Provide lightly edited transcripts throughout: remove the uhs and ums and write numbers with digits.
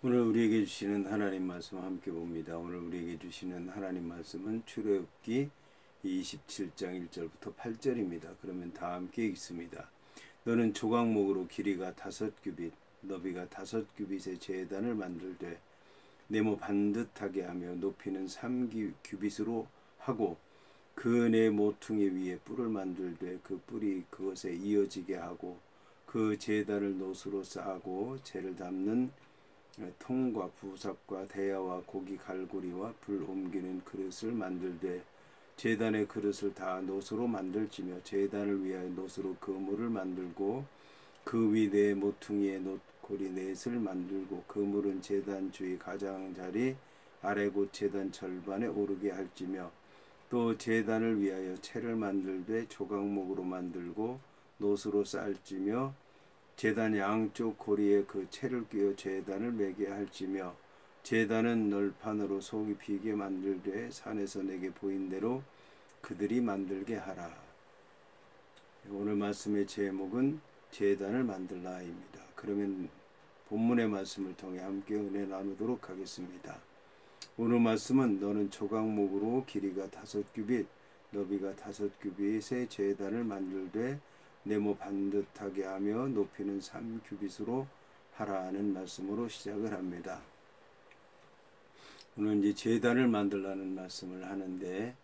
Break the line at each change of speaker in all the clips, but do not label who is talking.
오늘 우리에게 주시는 하나님 말씀 함께 봅니다. 오늘 우리에게 주시는 하나님 말씀은 출애굽기 27장 1절부터 8절입니다. 그러면 다 함께 읽습니다. 너는 조각목으로 길이가 5규빗, 너비가 5규빗의 제단을 만들되 네모 반듯하게 하며 높이는 3규빗으로 하고 그 네 모퉁이 위에 뿔을 만들되 그 뿔이 그것에 이어지게 하고 그 제단을 노수로 쌓고 재를 담는 통과 부삽과 대야와 고기 갈고리와 불 옮기는 그릇을 만들되 제단의 그릇을 다 노수로 만들지며 제단을 위하여 노수로 그물을 만들고 그 위 네 모퉁이에 놋고리 넷을 만들고 그물은 제단 주위 가장자리 아래 곧 제단 절반에 오르게 할지며 또 제단을 위하여 채를 만들되 조각목으로 만들고 노수로 쌓을지며 제단 양쪽 고리에 그 채를 끼워 제단을 매게 할지며 제단은 널판으로 속이 비게 만들되 산에서 내게 보인 대로 그들이 만들게 하라. 오늘 말씀의 제목은 제단을 만들라입니다. 그러면 본문의 말씀을 통해 함께 은혜 나누도록 하겠습니다. 오늘 말씀은 너는 조각목으로 길이가 5규빗, 너비가 5규빗의 제단을 만들되 네모 반듯하게 하며 높이는 3규빗으로 하라는 말씀으로 시작을 합니다. 오늘 이제 제단을 만들라는 말씀을 하는데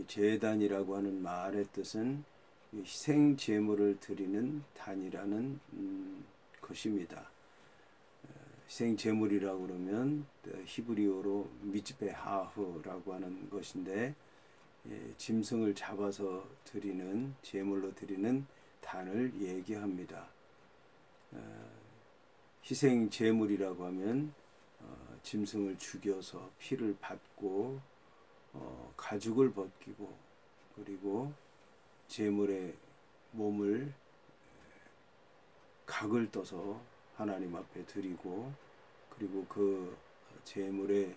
제단이라고 하는 말의 뜻은 희생 제물을 드리는 단이라는 것입니다. 희생 제물이라고 그러면 히브리어로 미즈베 하흐라고 하는 것인데 짐승을 잡아서 드리는 제물로 드리는 단을 얘기합니다. 희생 제물이라고 하면 짐승을 죽여서 피를 받고 가죽을 벗기고 그리고 제물의 몸을 각을 떠서 하나님 앞에 드리고 그리고 그 제물의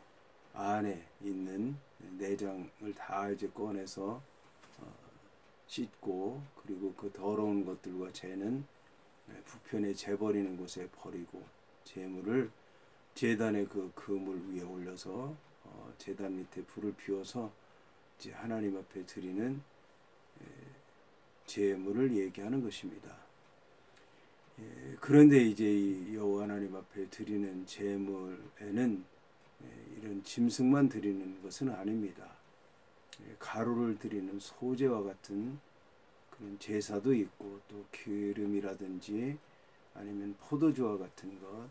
안에 있는 내장을 다 이제 꺼내서 씻고 그리고 그 더러운 것들과 재는 부편에 재버리는 곳에 버리고 제물을 제단의 그 그물 위에 올려서 제단 밑에 불을 피워서 이제 하나님 앞에 드리는 제물을 얘기하는 것입니다. 그런데 이제 이 여호와 하나님 앞에 드리는 제물에는 이런 짐승만 드리는 것은 아닙니다. 가루를 드리는 소제와 같은 그런 제사도 있고 또 기름이라든지 아니면 포도주와 같은 것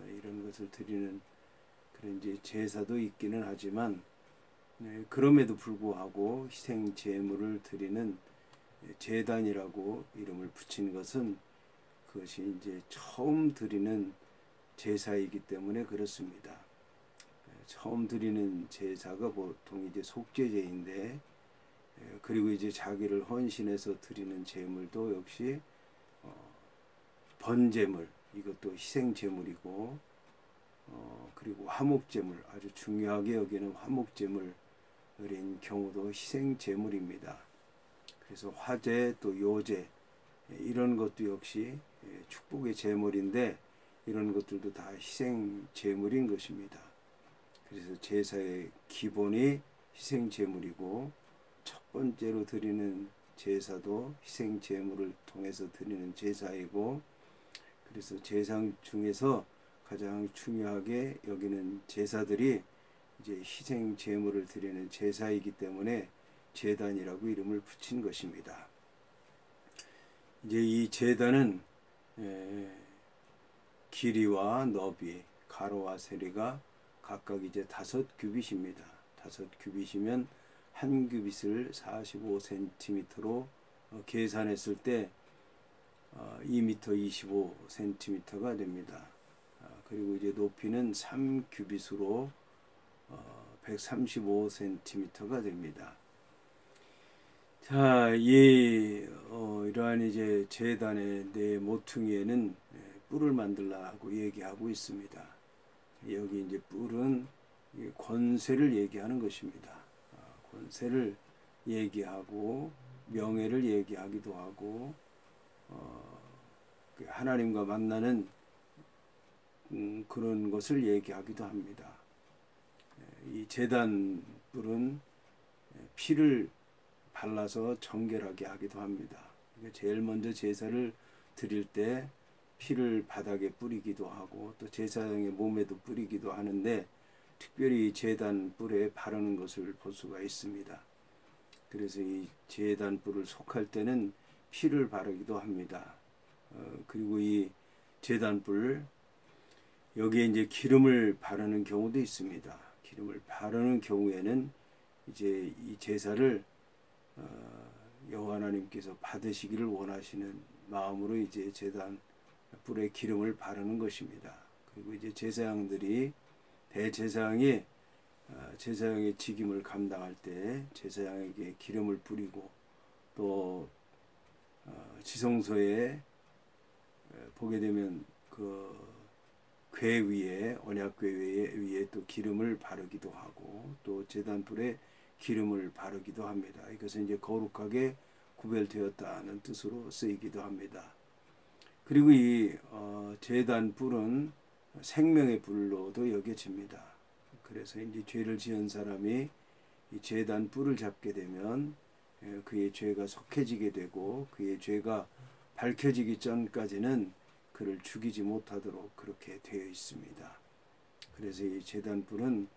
이런 것을 드리는 그런 이제 제사도 있기는 하지만 그럼에도 불구하고 희생 제물을 드리는 제단이라고 이름을 붙인 것은 그것이 이제 처음 드리는 제사이기 때문에 그렇습니다. 처음 드리는 제사가 보통 이제 속죄제인데 그리고 이제 자기를 헌신해서 드리는 제물도 역시 번제물 이것도 희생 제물이고 그리고 화목제물 아주 중요하게 여기는 화목제물인 경우도 희생 제물입니다. 그래서 화제 또 요제 이런 것도 역시 축복의 제물인데 이런 것들도 다 희생 제물인 것입니다. 그래서 제사의 기본이 희생 제물이고 첫 번째로 드리는 제사도 희생 제물을 통해서 드리는 제사이고 그래서 제사 중에서 가장 중요하게 여기는 제사들이 이제 희생 제물을 드리는 제사이기 때문에 제단이라고 이름을 붙인 것입니다. 이제 이 제단은 길이와 너비, 가로와 세로가 각각 이제 5규빗입니다. 5규빗이면 한 규빗을 45cm로 계산했을 때 2m 25cm가 됩니다. 그리고 이제 높이는 3규빗으로 135cm가 됩니다. 자, 이러한 이제 제단의 네 모퉁이에는 뿔을 만들라고 얘기하고 있습니다. 여기 이제 뿔은 권세를 얘기하는 것입니다. 권세를 얘기하고 명예를 얘기하기도 하고 하나님과 만나는 그런 것을 얘기하기도 합니다. 이 제단 뿔은 피를 발라서 정결하게 하기도 합니다. 제일 먼저 제사를 드릴 때 피를 바닥에 뿌리기도 하고 또 제사장의 몸에도 뿌리기도 하는데 특별히 제단 뿔에 바르는 것을 볼 수가 있습니다. 그래서 이 제단 뿔을 속할 때는 피를 바르기도 합니다. 그리고 이 제단 뿔 여기에 이제 기름을 바르는 경우도 있습니다. 기름을 바르는 경우에는 이제 이 제사를 여호와 하나님께서 받으시기를 원하시는 마음으로 이제 제단 뿔에 기름을 바르는 것입니다. 그리고 이제 제사장들이 대제사장이 제사장의 직임을 감당할 때 제사장에게 기름을 뿌리고 또 지성소에 보게 되면 그 궤 위에 언약궤 위에 또 기름을 바르기도 하고 또 제단불에 기름을 바르기도 합니다. 이것은 이제 거룩하게 구별되었다는 뜻으로 쓰이기도 합니다. 그리고 이 제단불은 생명의 불로도 여겨집니다. 그래서 이제 죄를 지은 사람이 이 제단불을 잡게 되면 그의 죄가 속해지게 되고 그의 죄가 밝혀지기 전까지는 그를 죽이지 못하도록 그렇게 되어 있습니다. 그래서 이 제단불은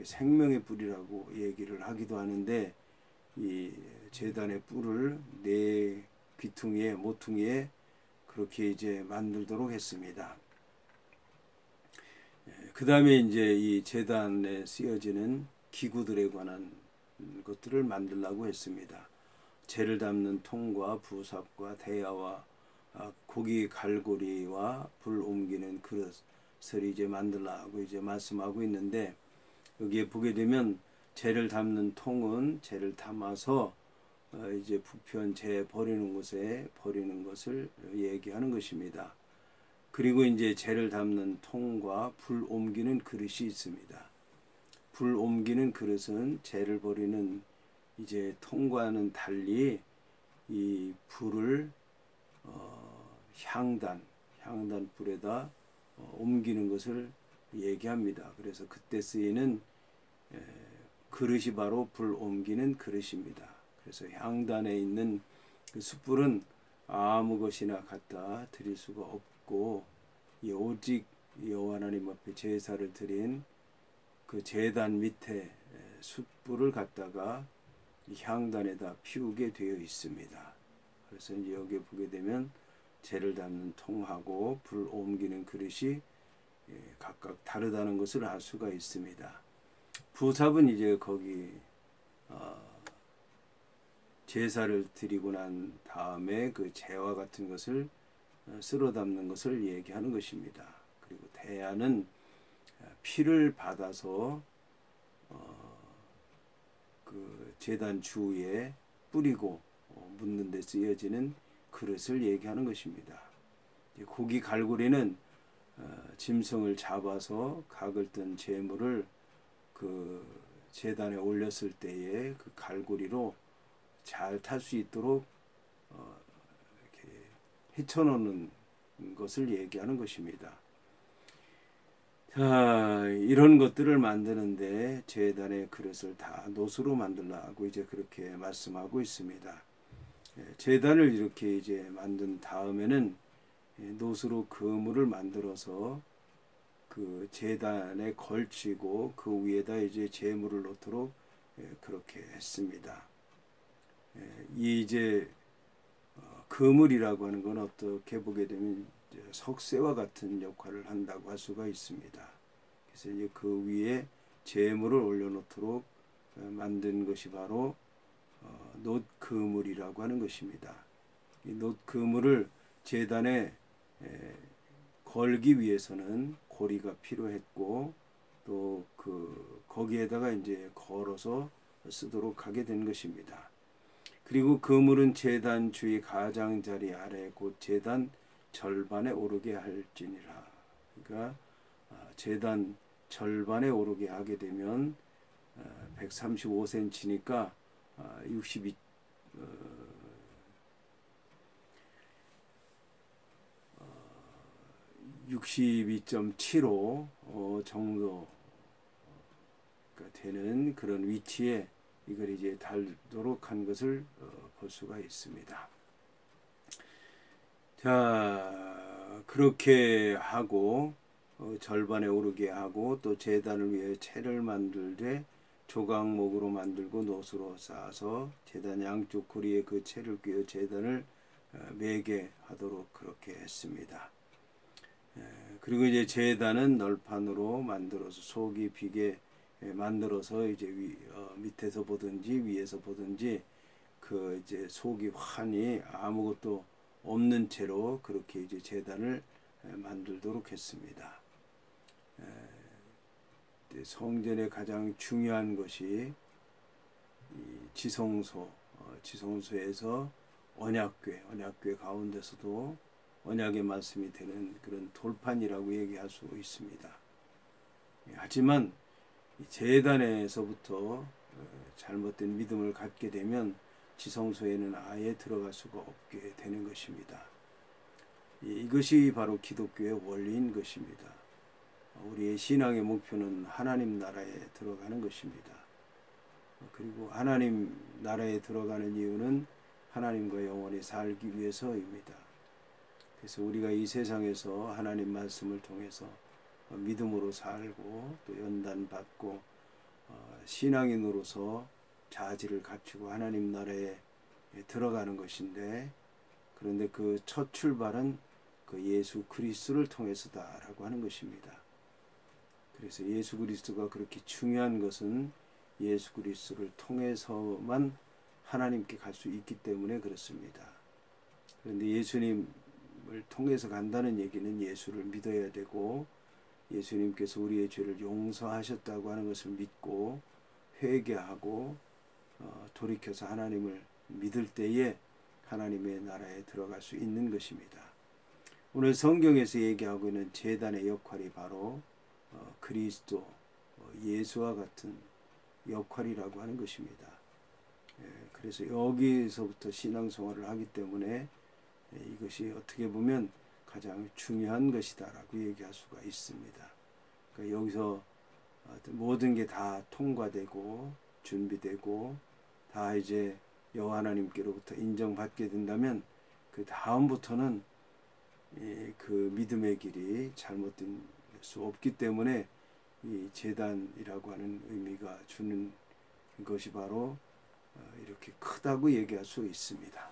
생명의 불이라고 얘기를 하기도 하는데 이 제단의 뿔을 네 귀퉁이에 모퉁이에 그렇게 이제 만들도록 했습니다. 그 다음에 이제 이 제단에 쓰여지는 기구들에 관한 것들을 만들라고 했습니다. 재를 담는 통과 부삽과 대야와 고기 갈고리와 불 옮기는 그릇을 이제 만들라고 이제 말씀하고 있는데 여기에 보게 되면 재를 담는 통은 재를 담아서 이제 부편 재 버리는 곳에 버리는 것을 얘기하는 것입니다. 그리고 이제 재를 담는 통과 불 옮기는 그릇이 있습니다. 불 옮기는 그릇은 재를 버리는 이제 통과는 달리 이 불을 향단 불에다 옮기는 것을 얘기합니다. 그래서 그때 쓰이는 그릇이 바로 불 옮기는 그릇입니다. 그래서 향단에 있는 그 숯불은 아무 것이나 갖다 드릴 수가 없고 오직 여호와 하나님 앞에 제사를 드린 그 제단 밑에 숯불을 갖다가 향단에다 피우게 되어 있습니다. 그래서 이제 여기에 보게 되면 재를 담는 통하고 불 옮기는 그릇이 각각 다르다는 것을 알 수가 있습니다. 부삽은 이제 거기 제사를 드리고 난 다음에 그 재와 같은 것을 쓸어 담는 것을 얘기하는 것입니다. 그리고 대야는 피를 받아서 그 제단 주위에 뿌리고 묻는 데 쓰여지는 그릇을 얘기하는 것입니다. 고기 갈고리는 짐승을 잡아서 각을 뜬 제물을 그 제단에 올렸을 때에 그 갈고리로 잘 탈 수 있도록 이렇게 헤쳐놓는 것을 얘기하는 것입니다. 자, 이런 것들을 만드는데 제단의 그릇을 다 노수로 만들라고 이제 그렇게 말씀하고 있습니다. 제단을 이렇게 이제 만든 다음에는 노수로 그물을 만들어서 그 제단에 걸치고 그 위에다 이제 제물을 놓도록 그렇게 했습니다. 이 이제 그물이라고 하는 건 어떻게 보게 되면 석쇠와 같은 역할을 한다고 할 수가 있습니다. 그래서 이제 그 위에 제물을 올려놓도록 만든 것이 바로 놋 그물이라고 하는 것입니다. 이 놋 그물을 제단에 걸기 위해서는 고리가 필요했고 또 거기에다가 이제 걸어서 쓰도록 하게 된 것입니다. 그리고 그물은 제단 주위 가장자리 아래 곧 제단 절반에 오르게 할지니라. 그러니까 제단 절반에 오르게 하게 되면 135cm니까 62 62.75 정도가 되는 그런 위치에 이걸 이제 달도록 한 것을 볼 수가 있습니다. 자, 그렇게 하고 절반에 오르게 하고 또 제단을 위해 채를 만들되 조각목으로 만들고 놋으로 쌓아서 제단 양쪽 고리에 그 채를 꿰어 제단을 매게 하도록 그렇게 했습니다. 그리고 이제 제단은 널판으로 만들어서 속이 비게 만들어서 이제 밑에서 보든지 위에서 보든지 그 이제 속이 환히 아무것도 없는 채로 그렇게 이제 제단을 만들도록 했습니다. 성전의 가장 중요한 것이 이 지성소, 지성소에서 언약궤 가운데서도 언약의 말씀이 되는 그런 돌판이라고 얘기할 수 있습니다. 하지만 제단에서부터 잘못된 믿음을 갖게 되면 지성소에는 아예 들어갈 수가 없게 되는 것입니다. 이것이 바로 기독교의 원리인 것입니다. 우리의 신앙의 목표는 하나님 나라에 들어가는 것입니다. 그리고 하나님 나라에 들어가는 이유는 하나님과 영원히 살기 위해서입니다. 그래서 우리가 이 세상에서 하나님 말씀을 통해서 믿음으로 살고 또 연단받고 신앙인으로서 자질을 갖추고 하나님 나라에 들어가는 것인데, 그런데 그 첫 출발은 그 예수 그리스도를 통해서다라고 하는 것입니다. 그래서 예수 그리스도가 그렇게 중요한 것은 예수 그리스도를 통해서만 하나님께 갈 수 있기 때문에 그렇습니다. 그런데 예수님을 통해서 간다는 얘기는 예수를 믿어야 되고 예수님께서 우리의 죄를 용서하셨다고 하는 것을 믿고 회개하고 돌이켜서 하나님을 믿을 때에 하나님의 나라에 들어갈 수 있는 것입니다. 오늘 성경에서 얘기하고 있는 제단의 역할이 바로 그리스도, 예수와 같은 역할이라고 하는 것입니다. 그래서 여기서부터 신앙생활을 하기 때문에 이것이 어떻게 보면 가장 중요한 것이다라고 얘기할 수가 있습니다. 그러니까 여기서 모든 게 다 통과되고 준비되고 다 이제 여호와 하나님께로부터 인정받게 된다면 그 다음부터는 그 믿음의 길이 잘못될 수 없기 때문에 이 제단이라고 하는 의미가 주는 것이 바로 이렇게 크다고 얘기할 수 있습니다.